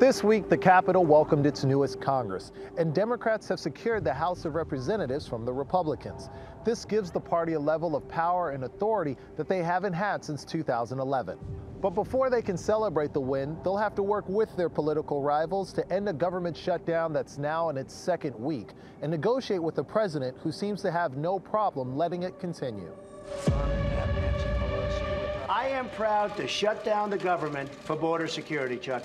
This week, the Capitol welcomed its newest Congress, and Democrats have secured the House of Representatives from the Republicans. This gives the party a level of power and authority that they haven't had since 2011. But before they can celebrate the win, they'll have to work with their political rivals to end a government shutdown that's now in its second week and negotiate with the president, who seems to have no problem letting it continue. I am proud to shut down the government for border security, Chuck.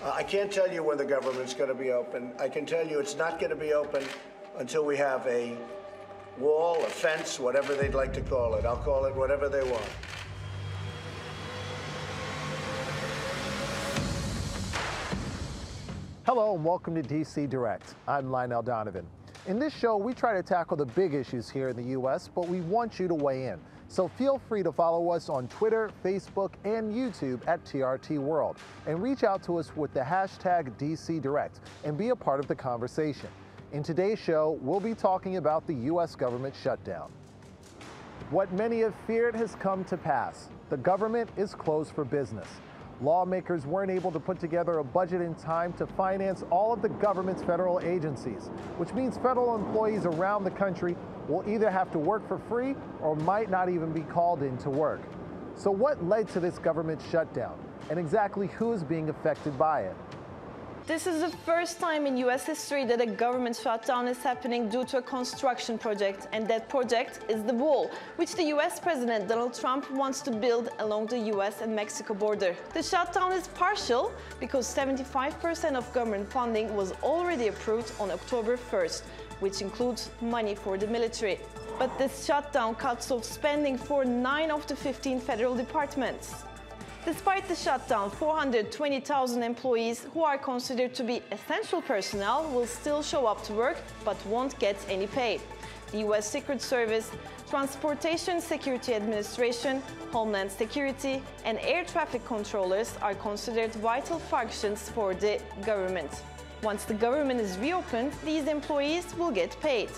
I can't tell you when the government's going to be open. I can tell you it's not going to be open until we have a wall, a fence, whatever they'd like to call it. I'll call it whatever they want. Hello and welcome to DC Direct. I'm Lionel Donovan. In this show, we try to tackle the big issues here in the U.S., but we want you to weigh in. So feel free to follow us on Twitter, Facebook, and YouTube at TRT World, and reach out to us with the hashtag DC Direct and be a part of the conversation. In today's show, we'll be talking about the U.S. government shutdown. What many have feared has come to pass. The government is closed for business. Lawmakers weren't able to put together a budget in time to finance all of the government's federal agencies, which means federal employees around the country will either have to work for free or might not even be called in to work. So what led to this government shutdown, and exactly who is being affected by it? This is the first time in U.S. history that a government shutdown is happening due to a construction project, and that project is the wall, which the U.S. President Donald Trump wants to build along the U.S. and Mexico border. The shutdown is partial because 75% of government funding was already approved on October 1st, which includes money for the military. But this shutdown cuts off spending for 9 of the 15 federal departments. Despite the shutdown, 420,000 employees who are considered to be essential personnel will still show up to work but won't get any pay. The U.S. Secret Service, Transportation Security Administration, Homeland Security, and air traffic controllers are considered vital functions for the government. Once the government is reopened, these employees will get paid.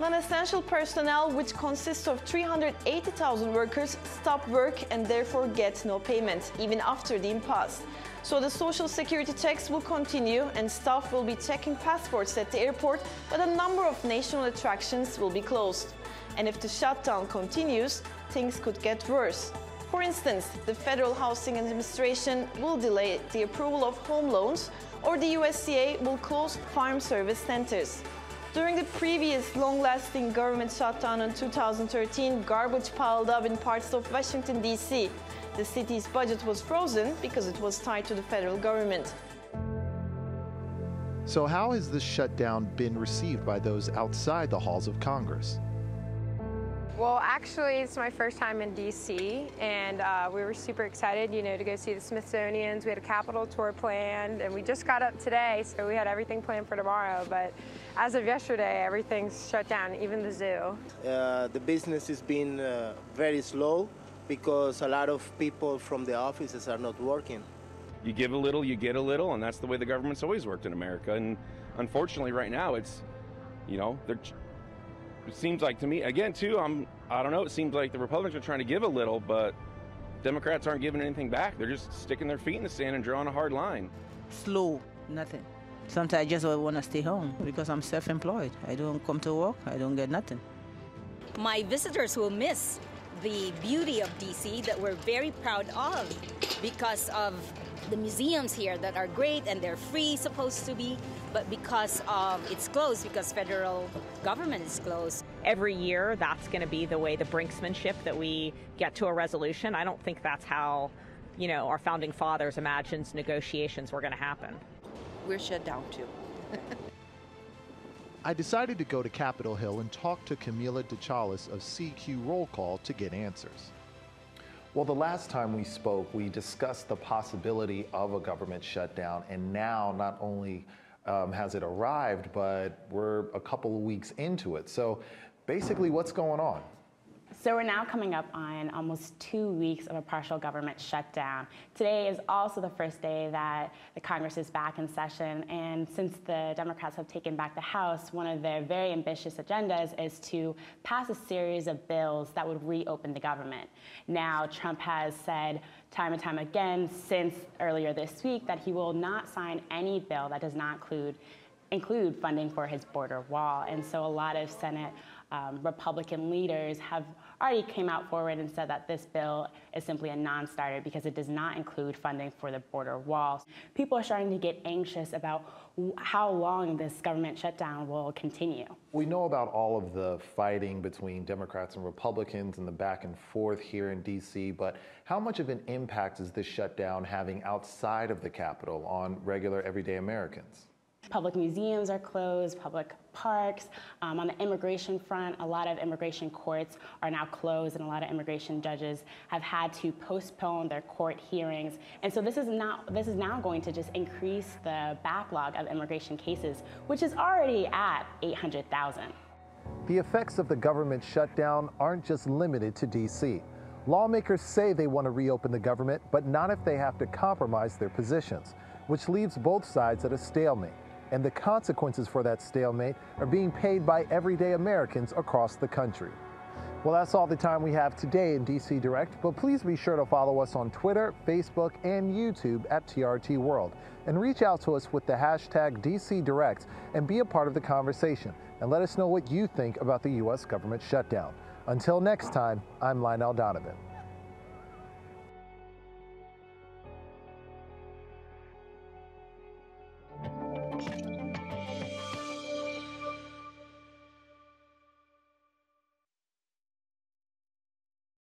Non-essential personnel, which consists of 380,000 workers, stop work and therefore get no payment, even after the impasse. So the social security checks will continue and staff will be checking passports at the airport, but a number of national attractions will be closed. And if the shutdown continues, things could get worse. For instance, the Federal Housing Administration will delay the approval of home loans, or the USDA will close farm service centers. During the previous long-lasting government shutdown in 2013, garbage piled up in parts of Washington, D.C. The city's budget was frozen because it was tied to the federal government. So how has this shutdown been received by those outside the halls of Congress? Well, actually, it's my first time in D.C., and we were super excited, to go see the Smithsonian's. We had a Capitol tour planned, and we just got up today, so we had everything planned for tomorrow. But as of yesterday, everything's shut down, even the zoo. The business has been very slow because a lot of people from the offices are not working. You give a little, you get a little, and that's the way the government's always worked in America. And unfortunately, right now, it's, it seems like to me, again, too, I don't know, it seems like the Republicans are trying to give a little, but Democrats aren't giving anything back. They're just sticking their feet in the sand and drawing a hard line. Slow, nothing. Sometimes I just want to stay home because I'm self-employed. I don't come to work, I don't get nothing. My visitors will miss the beauty of DC that we're very proud of because of the museums here that are great and they're free, supposed to be, but because it's closed, because federal government is closed. Every year, that's going to be the way, the brinksmanship that we get to a resolution. I don't think that's how, our founding fathers imagined negotiations were going to happen. We're shut down too. I decided to go to Capitol Hill and talk to Camila Dechalus of CQ Roll Call to get answers. Well, the last time we spoke, we discussed the possibility of a government shutdown, and now not only has it arrived, but we're a couple of weeks into it. So basically, what's going on? So we're now coming up on almost 2 weeks of a partial government shutdown. Today is also the first day that the Congress is back in session, and since the Democrats have taken back the House, one of their very ambitious agendas is to pass a series of bills that would reopen the government. Now, Trump has said time and time again since earlier this week that he will not sign any bill that does not include funding for his border wall. And so a lot of Senate Republican leaders have already came out forward and said that this bill is simply a non-starter because it does not include funding for the border wall. People are starting to get anxious about how long this government shutdown will continue. We know about all of the fighting between Democrats and Republicans and the back and forth here in D.C., but how much of an impact is this shutdown having outside of the Capitol on regular, everyday Americans? Public museums are closed, public parks. On the immigration front, a lot of immigration courts are now closed, and a lot of immigration judges have had to postpone their court hearings. And so this is now going to just increase the backlog of immigration cases, which is already at 800,000. The effects of the government shutdown aren't just limited to D.C. Lawmakers say they want to reopen the government, but not if they have to compromise their positions, which leaves both sides at a stalemate. And the consequences for that stalemate are being paid by everyday Americans across the country. Well, that's all the time we have today in DC Direct, but please be sure to follow us on Twitter, Facebook, and YouTube at TRT World, and reach out to us with the hashtag DC Direct and be a part of the conversation, and let us know what you think about the U.S. government shutdown. Until next time, I'm Lionel Donovan.